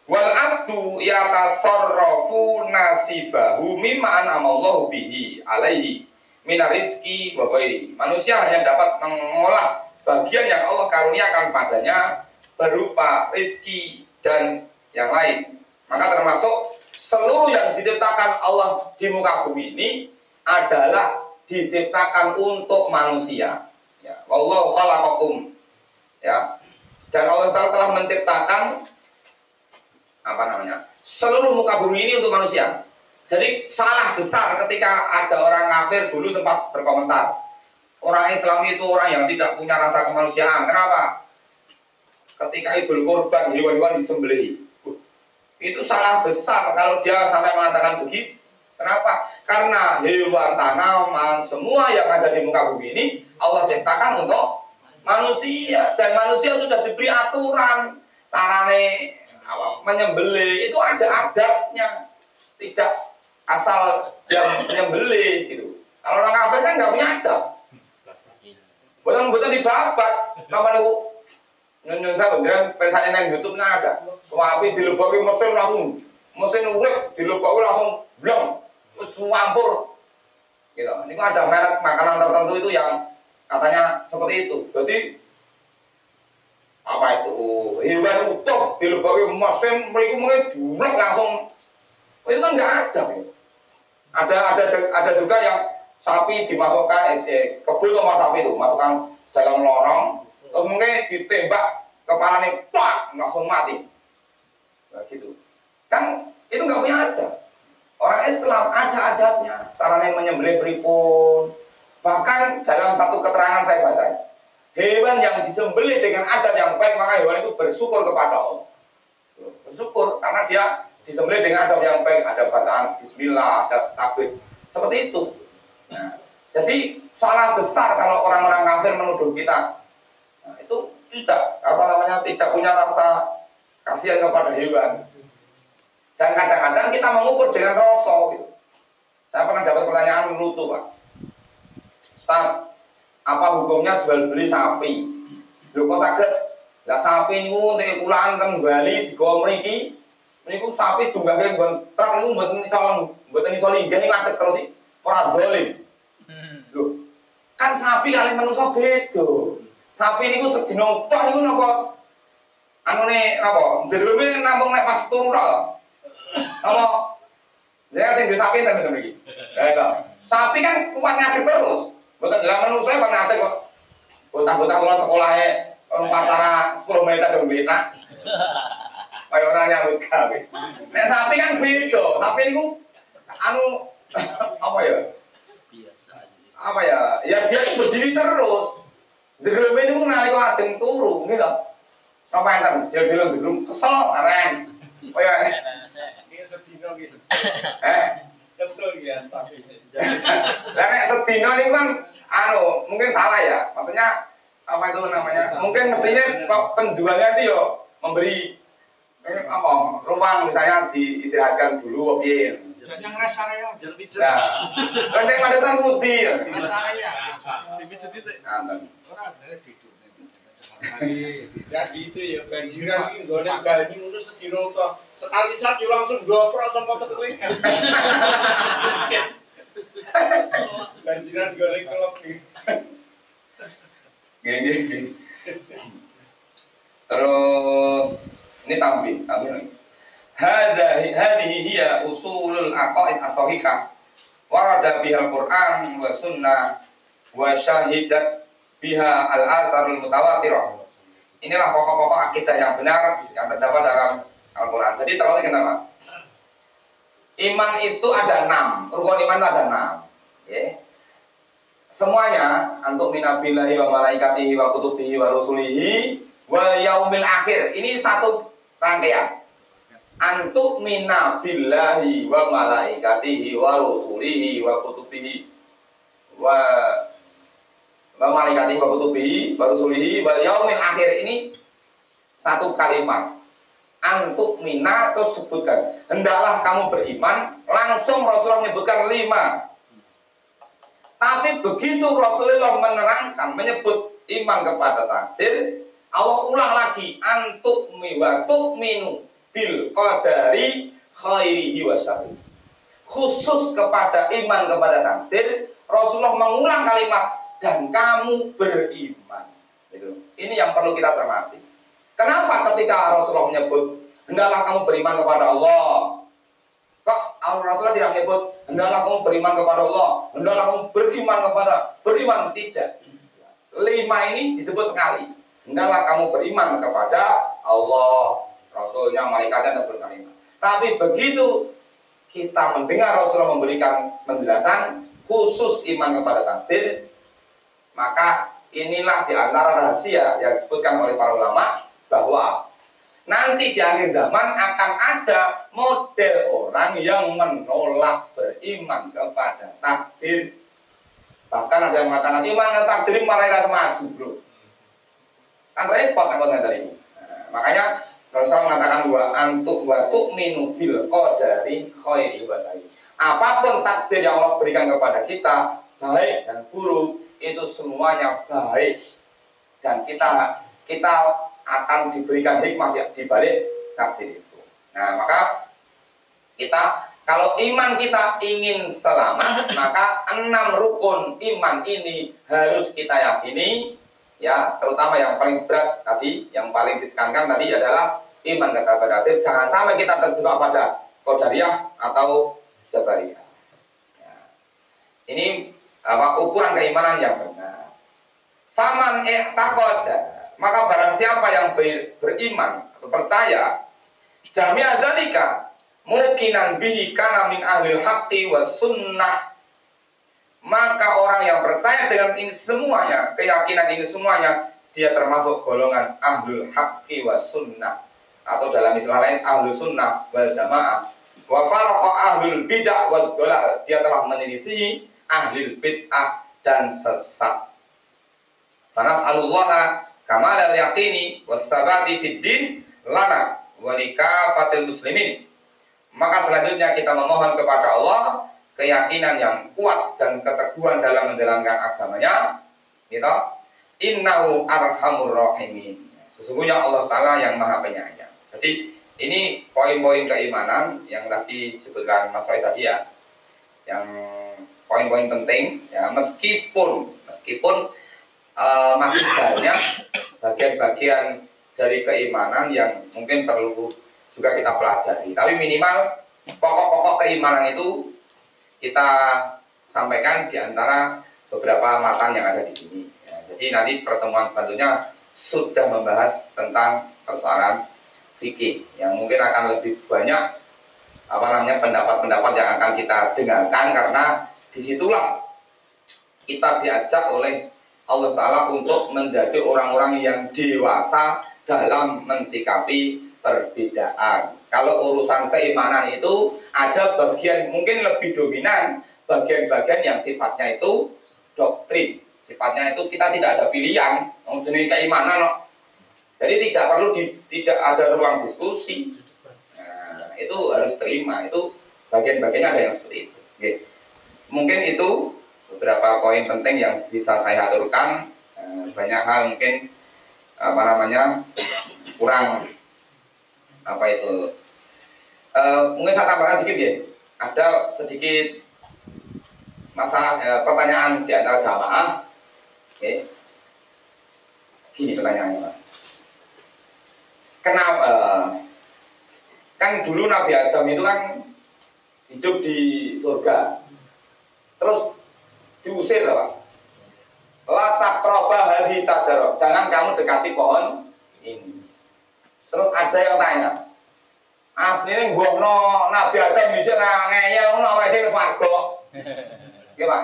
S1: Wal abdu yatasarrafu nasibahu mimma an'amallahu bihi alaihi minar rizki wa ghairi. Manusia hanya dapat mengolah bagian yang Allah karuniakan padanya berupa rizki dan yang lain. Maka termasuk seluruh yang diciptakan Allah di muka bumi ini adalah diciptakan untuk manusia. Ya, wallahu khalaqakum. Ya. Dan Allah telah menciptakan seluruh muka bumi ini untuk manusia. Jadi salah besar ketika ada orang kafir dulu sempat berkomentar. Orang Islam itu orang yang tidak punya rasa kemanusiaan. Kenapa? Ketika Idul Kurban hewan-hewan disembelih. Itu salah besar kalau dia sampai mengatakan begitu. Kenapa? Karena hewan, tanaman, semua yang ada di muka bumi ini Allah ciptakan untuk manusia. Dan manusia sudah diberi aturan. Carane menyembelih itu ada adabnya. Tidak asal dia menyembelih gitu. Kalau orang kafir kan nggak punya adab. Bukan dibabat. Namanya nyun saya beneran pesan yang YouTube nya ada. Suapi dileboki mesin urip dileboki langsung blong, campur. Gitu. Ini ada merek makanan tertentu itu yang katanya seperti itu. Jadi apa itu hewan utuh dileboki mesin mereka mungkin blong langsung. Itu kan nggak ada. Ada juga yang sapi dimasukkan kebul sama sapi itu masukkan dalam lorong. Terus mungkin ditembak kepalanya, plak, langsung mati. Nah, gitu. Kan itu nggak punya adab. Orang Islam ada adabnya. Caranya menyembelih pripun. Bahkan dalam satu keterangan saya baca, hewan yang disembelih dengan adab yang baik, maka hewan itu bersyukur kepada Allah. Bersyukur karena dia disembelih dengan adab yang baik. Ada bacaan Bismillah, ada takbir. Seperti itu. Nah, jadi salah besar kalau orang-orang kafir menuduh kita. Nah, itu tidak punya rasa kasihan kepada hewan. Dan kadang-kadang kita mengukur dengan rasa gitu. Saya pernah dapat pertanyaan lucu, Pak. Ustaz, apa hukumnya jual beli sapi? Lho kok saged? Lah sapi niku nek kulaan teng Bali digawa mriki, niku sapi jumlahe nggon truk niku mboten iso linggih niku ngadeg terus iki. Ora dolim. Lho, kan sapi kali manusa beda. Sapi niku sedina tok niku napa anune napa jerone nampung nek pas turu tok. Napa jenenge sing duwe sapi ten mriki. Lah itu. Sapi kan kuat ngadeg terus. Mboten jalan manusa kok ngadeg kok. Bocah-bocah kula sekolahe pacara 10 menit dong benak. Kaya ora nyambut gawe. Nek sapi kan beda. Sapi niku apa ya? Biasa aja. Ya dia tuh berdiri terus. Jerome niku nalika ajeng turu, nggih to. Napa enten? Dia kesel, aren. Oh ya. Iki sedina iki.
S2: Kesel ya sapi.
S1: Lah nek sedina niku kan mungkin salah ya. Maksudnya apa itu namanya? Mungkin mestinya kok penjualnya itu yo memberi ruang misalnya diistirahatkan dulu piye.
S3: Jangan rest area, jangan pijet.
S1: Nah, nek padatan putih ya.
S3: Rest area.
S2: Dipijet sih.
S1: Nanten.
S3: Ora ada gitu.
S2: Ya gitu ya, banjiran iki nggone banyu ngono sedina to. Sekali satu langsung goprok saka ketui. Banjiran goreng kelop iki.
S1: Gini. Terus ini tampil lagi. Hadhihi hiya usulul aqaid as-sahihah. Warada biha al-Qur'an wa sunnah wa syahidat biha al-atharul mutawatirah. Inilah pokok-pokok akidah yang benar yang terdapat dalam Al-Qur'an. Jadi terus kenapa? Iman itu ada 6. Rukun iman itu ada 6. Ya. Semuanya antuk minabillahi wa malaikatihi wa kutubihi wa rusulihi wal yaumil akhir. Ini satu rangkaian. Antuk minabillahi wa malaikatihi wa rusulihi wa kutubihi wa malaikatihi wa kutubihi wa rusulihi wal yaumil akhir. Ini satu kalimat. Antuk mina terus sebutkan. Hendaklah kamu beriman. Langsung Rasulullah menyebutkan 5. Tapi begitu Rasulullah menerangkan, menyebut iman kepada takdir, Allah ulang lagi, antuk wa tu'minu bil qadari khairihi wa syarrihi. Khusus kepada iman kepada takdir, Rasulullah mengulang kalimat dan kamu beriman. Gitu. Ini yang perlu kita cermati. Kenapa ketika Rasulullah menyebut hendaklah kamu beriman kepada Allah, kok Rasulullah tidak menyebut hendaklah kamu beriman kepada Allah, hendaklah kamu beriman tidak. 5 ini disebut sekali. Hendaklah kamu beriman kepada Allah, Rasulnya, malaikatnya, dan seterusnya. Tapi begitu kita mendengar Rasulullah memberikan penjelasan khusus iman kepada takdir, maka inilah di antara rahasia yang disebutkan oleh para ulama bahwa nanti di akhir zaman akan ada model orang yang menolak beriman kepada takdir. Bahkan ada yang mengatakan iman kepada takdir malah rasa maju, bro. Kan repot kan komentar ini. Nah, makanya Rasulullah mengatakan wa tu'minu bil qadari khairi wa syarrihi. Apapun takdir yang Allah berikan kepada kita, baik dan buruk, itu semuanya baik. Dan kita akan diberikan hikmah di balik takdir itu. Nah, maka kita kalau iman kita ingin selamat, maka 6 rukun iman ini harus kita yakini, ya, terutama yang paling berat tadi, yang paling ditekankan tadi adalah iman kepada takdir. Jangan sampai kita terjebak pada qadariyah atau jabariyah. Ya. Ini ukuran keimanan yang benar. Faman i'taqada, maka barang siapa yang beriman atau percaya jami'a dzalika mukinan bihi kana min ahlil haqqi was sunnah, maka orang yang percaya dengan ini semuanya, keyakinan ini semuanya, dia termasuk golongan ahlul haqqi was sunnah, atau dalam istilah lain ahlul sunnah wal jamaah. Wa faraqa ahlul bid'ah wad dhalal, dia telah menyelisih ahlul bid'ah dan sesat. Fanas'alullaha kamalal yaqini was sabati fid din lana wa likafatil muslimin. Maka selanjutnya kita memohon kepada Allah keyakinan yang kuat dan keteguhan dalam menjalankan agamanya. Gitu. Innahu arhamur rahimin. Sesungguhnya Allah Ta'ala yang maha penyayang. Jadi ini poin-poin keimanan yang tadi disebutkan Mas Roy tadi ya. Yang poin-poin penting ya, meskipun masih banyak bagian-bagian dari keimanan yang mungkin perlu juga kita pelajari. Tapi minimal pokok-pokok keimanan itu kita sampaikan di antara beberapa matan yang ada di sini. Ya, jadi nanti pertemuan selanjutnya sudah membahas tentang persoalan fikih yang mungkin akan lebih banyak pendapat-pendapat yang akan kita dengarkan, karena disitulah kita diajak oleh Allah Ta'ala untuk menjadi orang-orang yang dewasa dalam mensikapi perbedaan. Kalau urusan keimanan itu ada bagian mungkin lebih dominan bagian-bagian yang sifatnya itu doktrin. Sifatnya itu kita tidak ada pilihan, jenis keimanan loh. Jadi tidak ada ruang diskusi. Nah, itu harus terima. Itu bagian-bagiannya ada yang seperti itu. Oke. Mungkin itu beberapa poin penting yang bisa saya aturkan. Banyak hal mungkin kurang mungkin saya tambahkan sedikit ya. Ada sedikit masalah pertanyaan di antara jamaah. Oke. Gini pertanyaannya, Pak. Kenapa kan dulu Nabi Adam itu kan hidup di surga. Terus diusir, Pak. La taqraba hadhihi sajarah. Jangan kamu dekati pohon ini. Terus ada yang tanya, asline nggono Nabi Adam bisa ra ngeyel ngono awake dhewe swarga. Nggih, Pak.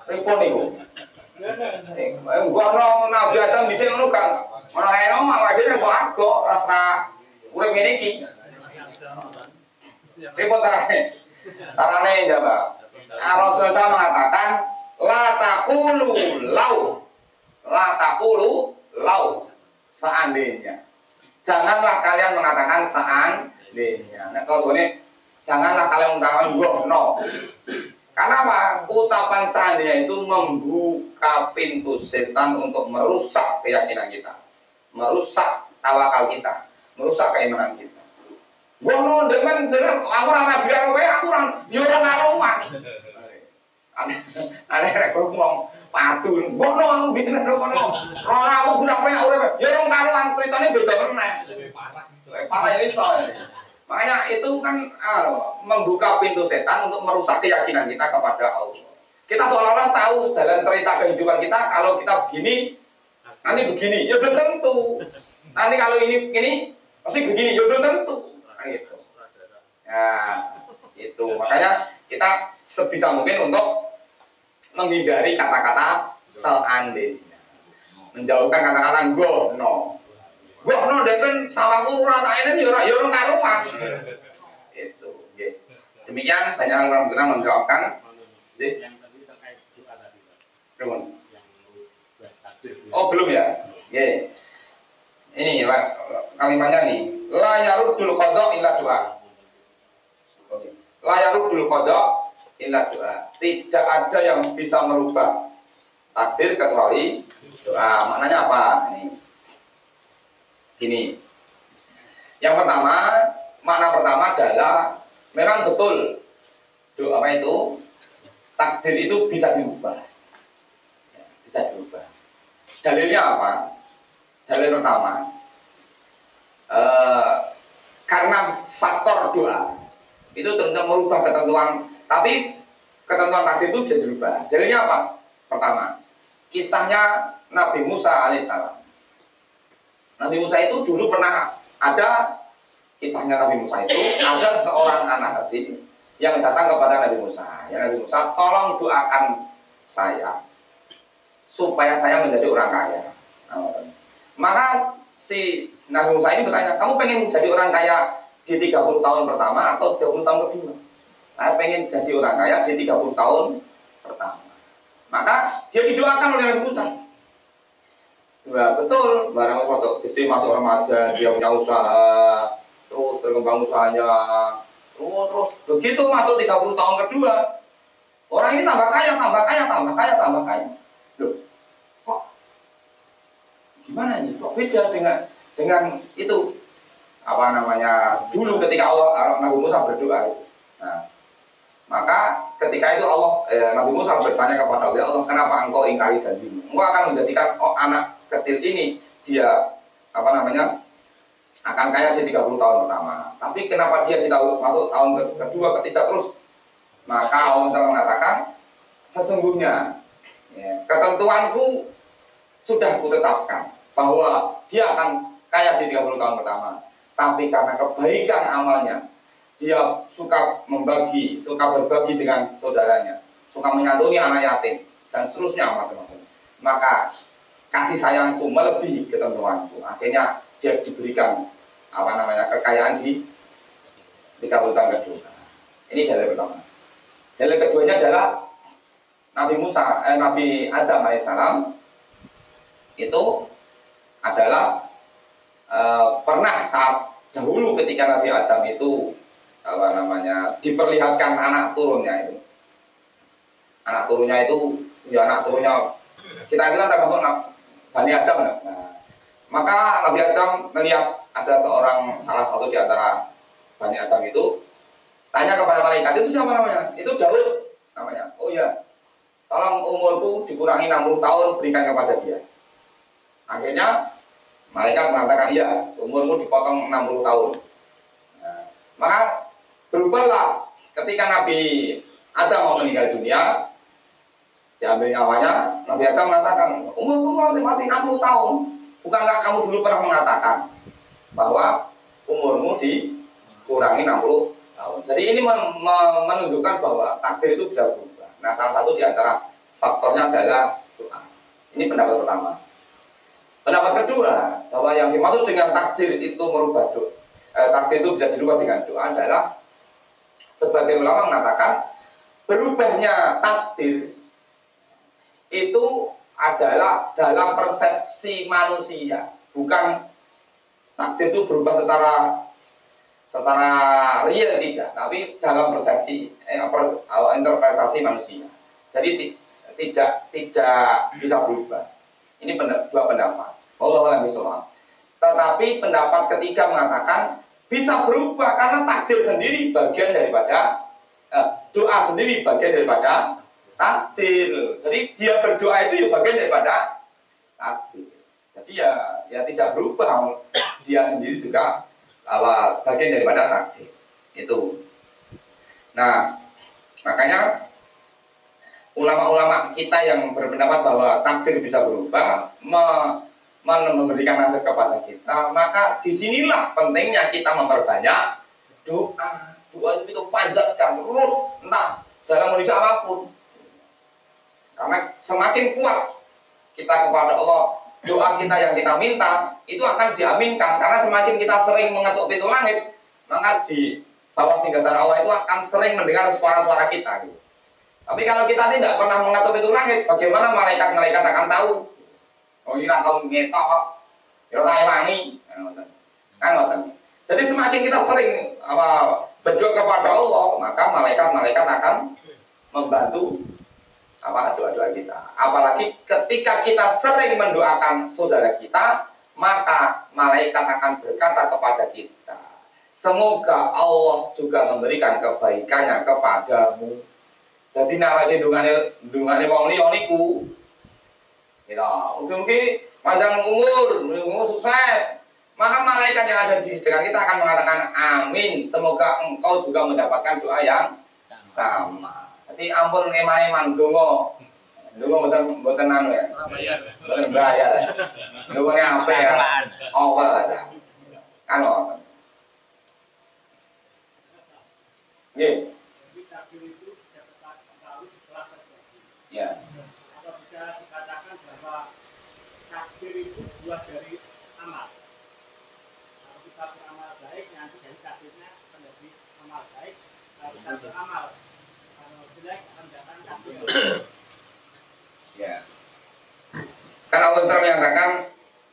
S1: Pripun niku? Nggono Nabi Adam bisa ngono kan. Ono ae ono awake dhewe swarga, rasra urip ngene iki. Pripun carane? Carane jawab. Rasulullah mengatakan la taqulu lau seandainya. Janganlah kalian mengatakan seandainya. Nah, kalau ini janganlah kalian mengatakan no. Karena apa? Ucapan seandainya itu membuka pintu setan untuk merusak keyakinan kita, merusak tawakal kita, merusak keimanan kita. No, dengan aku ora biar kowe aku ora yo ora karuan. Aneh nek ngomong patu, ngono aku bikin ngono. Ora aku guna kowe urip. Ya rong karuan ceritane beda meneh. Parah ini soalnya. Makanya itu kan membuka pintu setan untuk merusak keyakinan kita kepada Allah. Kita seolah-olah tahu jalan cerita kehidupan kita kalau kita begini nanti begini. Ya belum tentu. Nanti kalau ini pasti begini. Ya belum tentu. Nah, gitu. Nah, itu makanya kita sebisa mungkin untuk menghindari kata-kata seandainya, menjauhkan kata-kata gono depen sawahku ora tak enen ya ora karuan. Itu nggih. Demikian banyak orang kena menjawabkan nggih. Yang tadi terkait doa tadi, Pak. Belum. Oh, belum ya? Nggih. Ini kalimatnya nih, la yaruddul qada illa doa. Oke. La yaruddul qada illa doa. Tidak ada yang bisa merubah takdir kecuali doa. Maknanya apa? Ini. Yang pertama, makna pertama adalah memang betul doa itu takdir itu bisa dirubah. Ya, bisa dirubah. Dalilnya apa? Dalil pertama, karena faktor doa itu tentu merubah ketentuan. Tapi ketentuan takdir itu bisa dirubah. Dalilnya apa? Pertama, kisahnya Nabi Musa alaihissalam. Nabi Musa itu dulu pernah ada kisahnya Nabi Musa itu ada seorang anak kecil yang datang kepada Nabi Musa. Ya Nabi Musa, tolong doakan saya supaya saya menjadi orang kaya. Maka si Nabi Musa ini bertanya, kamu pengen jadi orang kaya di 30 tahun pertama atau 30 tahun kedua? Saya pengen jadi orang kaya di 30 tahun pertama. Maka dia didoakan oleh Nabi Musa. Ya betul, barang waktu gede masuk remaja, dia punya usaha, terus berkembang usahanya, terus begitu masuk 30 tahun kedua, orang ini tambah kaya. Loh, kok gimana nih? Kok beda dengan itu? Dulu ketika Nabi Musa berdoa. Nah, maka ketika itu Nabi Musa bertanya kepada Allah, kenapa engkau ingkari janjimu? Engkau akan menjadikan anak kecil ini dia akan kaya di 30 tahun pertama. Tapi kenapa dia masuk tahun kedua, ketiga terus? Maka Allah mengatakan, sesungguhnya ketentuanku sudah kutetapkan bahwa dia akan kaya di 30 tahun pertama. Tapi karena kebaikan amalnya, dia suka berbagi dengan saudaranya, suka menyantuni anak yatim, dan seterusnya macam-macam. Maka kasih sayangku melebihi ketentuanku. Akhirnya dia diberikan kekayaan di Kabupaten kedua. Ini dalil pertama. Dalil keduanya adalah Nabi Adam alaihissalam itu adalah pernah saat dahulu ketika Nabi Adam itu diperlihatkan anak turunnya itu. Anak turunnya itu ya anak turunnya kita itu kan termasuk Bani Adam. Nah, maka Nabi Adam melihat ada salah satu di antara Bani Adam itu tanya kepada malaikat, itu siapa namanya? Itu Daud namanya. Oh ya, tolong umurku dikurangi 60 tahun berikan kepada dia. Akhirnya malaikat mengatakan, iya, umurmu dipotong 60 tahun. Nah, maka berubahlah ketika Nabi Adam mau meninggal dunia, diambil nyawanya, Nabi Adam mengatakan, umurku masih 60 tahun. Bukankah kamu dulu pernah mengatakan bahwa umurmu dikurangi 60 tahun. Jadi ini menunjukkan bahwa takdir itu bisa berubah. Nah, salah satu di antara faktornya adalah doa. Ini pendapat pertama. Pendapat kedua, bahwa yang dimaksud dengan takdir itu merubah doa, takdir itu bisa dirubah dengan doa adalah sebagai ulama mengatakan berubahnya takdir itu adalah dalam persepsi manusia, bukan takdir itu berubah secara real tidak, tapi dalam persepsi interpretasi manusia. Jadi tidak bisa berubah. Ini dua pendapat. Wallahu a'lam bishawab. Tetapi pendapat ketiga mengatakan bisa berubah karena takdir sendiri bagian daripada doa sendiri bagian daripada takdir. Jadi dia berdoa itu juga bagian daripada takdir. Jadi ya tidak berubah, dia sendiri juga bagian daripada takdir itu. Nah, makanya ulama-ulama kita yang berpendapat bahwa takdir bisa berubah memberikan nasihat kepada kita, maka disinilah pentingnya kita memperbanyak doa. Doa itu panjatkan terus, entah dalam kondisi apapun. Karena semakin kuat kita kepada Allah, doa kita yang kita minta itu akan diaminkan. Karena semakin kita sering mengetuk pintu langit, maka di bawah singgasana Allah itu akan sering mendengar suara-suara kita. Gitu. Tapi kalau kita tidak pernah mengetuk pintu langit, bagaimana malaikat-malaikat akan tahu? Oh, ini tahu ngetok, ya tahu wangi, kan? Jadi semakin kita sering berdoa kepada Allah, maka malaikat-malaikat akan membantu doa-doa kita. Apalagi ketika kita sering mendoakan saudara kita, maka malaikat akan berkata kepada kita, semoga Allah juga memberikan kebaikannya kepadamu. Jadi nawake dungane wong liya niku. Ya, mungkin panjang umur sukses. Maka malaikat yang ada di dekat kita akan mengatakan amin. Semoga engkau juga mendapatkan doa yang sama. Jadi ampun eman-eman donga. Donga mboten anu ya. Mboten bayar. Dongane apik ya. Awal ada. Kan ngoten. Nggih. Ya.
S3: Apa bisa dikatakan bahwa takdir itu buah dari amal? Kalau kita beramal baik, nanti dari takdirnya akan menjadi amal baik. Kalau kita beramal jelek, akan datang takdir.
S1: Ya. Karena Allah SWT menyatakan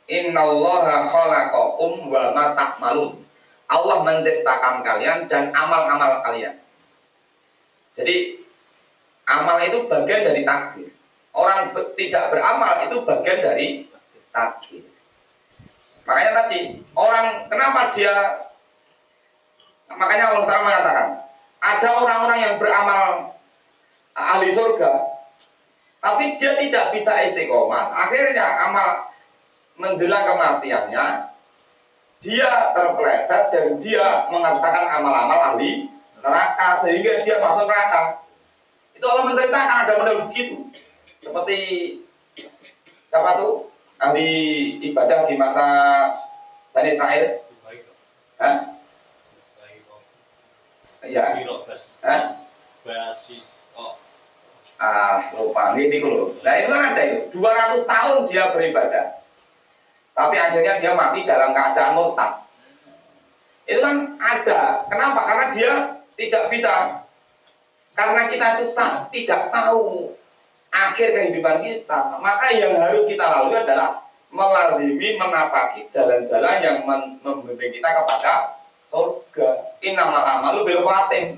S1: innallaha khalaqakum wa ma ta'malun. Allah menciptakan kalian dan amal-amal kalian. Jadi amal itu bagian dari takdir. Orang tidak beramal itu bagian dari takdir. Makanya tadi orang kenapa makanya Allah SWT mengatakan ada orang-orang yang beramal ahli surga, tapi dia tidak bisa istiqomah. Akhirnya amal menjelang kematiannya dia terpeleset dan dia mengerjakan amal-amal ahli neraka sehingga dia masuk neraka. Itu Allah menceritakan ada model begitu. Seperti siapa tuh ahli ibadah di masa Bani Israel? Hah? Ya. Hah? Lupa ini dulu. Nah itu kan ada itu 200 tahun dia beribadah, tapi akhirnya dia mati dalam keadaan murtad. Itu kan ada. Kenapa? Karena dia tidak bisa. Karena kita itu tidak tahu akhir kehidupan kita. Maka yang harus kita lalui adalah melazimi, menapaki jalan-jalan yang membimbing kita kepada surga. Innamal a'malu bil khawatim.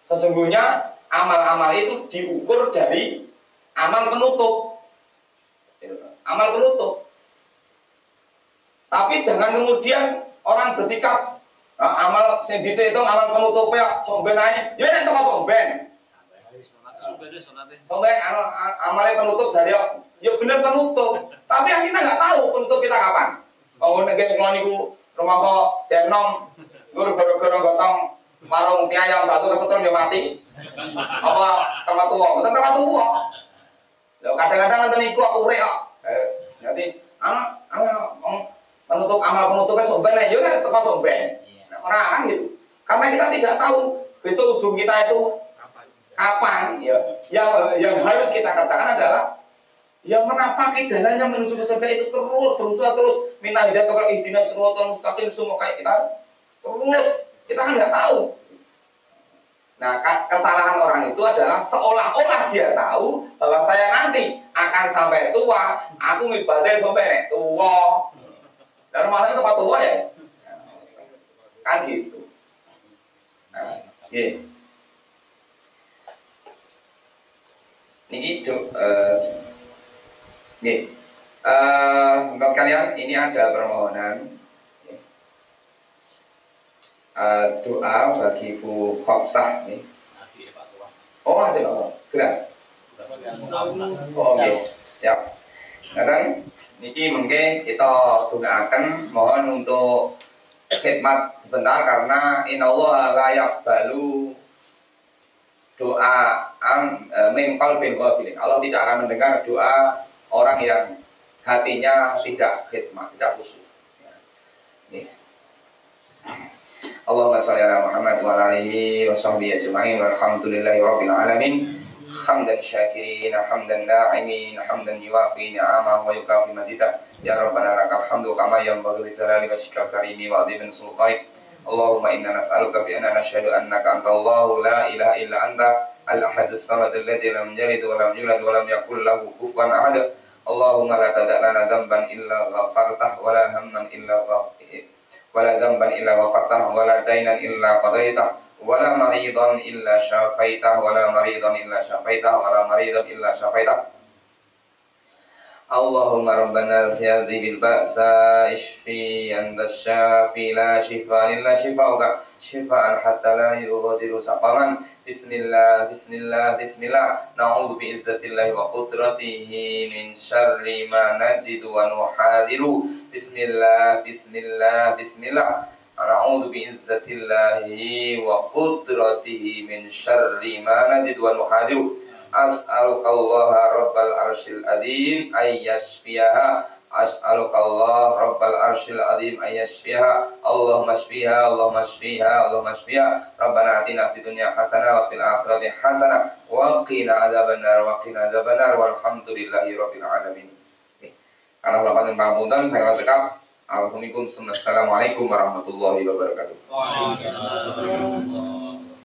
S1: Sesungguhnya amal-amal itu diukur dari amal penutup. Amal penutup. Tapi jangan kemudian orang bersikap amal sing dihitung amal penutupnya somben ae. Ya nek teko somben. Somben amalnya penutup dari ya bener penutup. Tapi yang kita nggak tahu penutup kita kapan. Oh nek kula niku rumangsa jenom gara-gara gotong warung mie ayam batu kesetrum ya mati. Apa tengah tua? Betul tengah tua. Lho kadang-kadang ngoten niku kok urip kok. Nanti anak penutup amal penutupnya somben ya nek teko somben. Orang kan gitu. Karena kita tidak tahu besok ujung kita itu kapan ya. Yang harus kita kerjakan adalah yang menapaki jalannya menuju ke surga itu terus berusaha terus minta hidayah kepada ihdinas siratal mustaqim semua kayak kita terus kita kan nggak tahu. Nah kesalahan orang itu adalah seolah-olah dia tahu bahwa saya nanti akan sampai tua aku ngibadahnya sampai tua dan rumah itu tempat tua ya kan gitu. Nah, yeah. Ini Bapak sekalian, ini ada permohonan doa bagi Bu Hafsah nih. Oh ada Pak, gerak. Oh oke, siap. Nah kan, niki mungkin kita doakan mohon untuk khidmat sebentar karena innallaha la yaqbalu doa min qalbin ghafilin. Allah tidak akan mendengar doa orang yang hatinya tidak khidmat, tidak khusyuk. Ya. Allahumma shalli ala Muhammad wa ala alihi wa sahbihi ajma'in walhamdulillahi rabbil alamin. Hamdan syakirin, hamdan na'imin, hamdan yuwafi ni'amah wa yukafi majidah. Ya Rabbana lakal hamdu kama yanbaghi li jalali wajhikal karimi wa 'azimi sultanik. Allahumma inna nas'aluka bi anna nashhadu annaka antallahu la ilaha illa anta al-ahadus samad alladzi lam yalid wa lam yulad wa lam yakul lahu kufuwan ahad. Allahumma la tada' lana dhanban illa ghafartah wa la hamman illa dhanban illa ghafartah wa la daynan illa qadaitah wa la maridan illa syafaitah wa la maridan illa syafaitah wa la maridan illa syafaitah. Allahumma rabbana ziyadhi bil ba'sa ishfi anta syafi la shifa illa shifauka shifaan hatta la yughadiru saqaman. Bismillah bismillah bismillah na'udzu bi izzatillahi wa qudratihi min syarri ma najidu wa nuhadiru. Bismillah bismillah bismillah na'udzu bi izzatillahi wa qudratihi min syarri ma najidu wa nuhadiru. As'alukallaha rabbal arsyil azim ayyashfiyaha. As'alukallah rabbal arsyil azim ayyashfiyaha. Allahumma shfiha Allahumma shfiha Allahumma shfiha. Rabbana atina fid dunya hasanah wa fil akhirati hasanah wa qina adzabannar wa qina adzabannar walhamdulillahi rabbil alamin. Karena lapangan pangapunten saya cekap. Assalamualaikum warahmatullahi wabarakatuh.
S2: Waalaikumsalam.